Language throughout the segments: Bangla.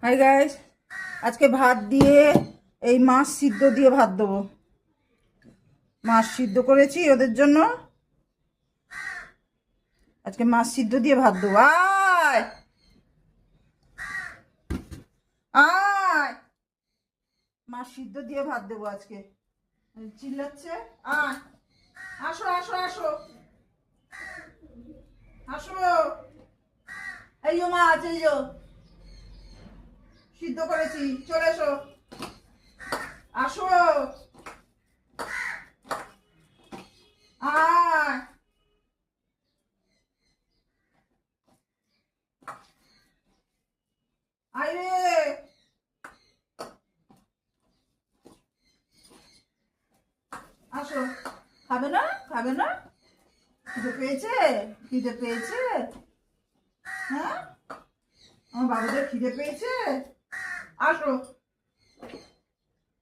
হাই গাইস, আজকে ভাত দিয়ে এই মাছ সিদ্ধ দিয়ে ভাত দেবো। মাছ সিদ্ধ করেছি ওদের জন্য, আজকে মাছ সিদ্ধ দিয়ে ভাত দেবো। আয় আয়, মাছ সিদ্ধ দিয়ে ভাত দেবো আজকে। চিল্লাচ্ছে, আয়, আসো আসো আসো আসো। এই যো মাছ, এই যো সিদ্ধ করেছি, চলে এসো, আসো, আয়। আরে আসো, খাবে না, খাবে না? খিদে পেয়েছে, খিদে পেয়েছে? হ্যাঁ, আমার বাবুদের খিদে পেয়েছে। আসো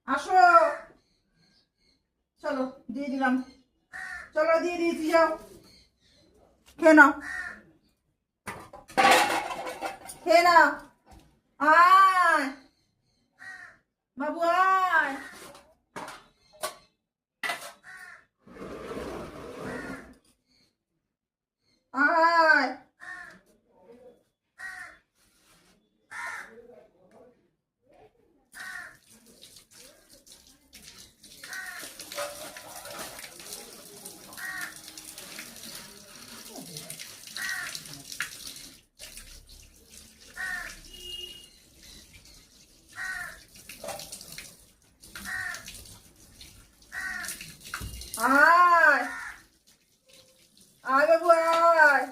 আসো, চলো দিয়ে দিলাম, চলো দিয়ে দিয়েছি, যাও খেয়ে নাও, খেয়ে নাও। আয় বাবু, আয়, আয়। আয় আয় বাবু, আয়।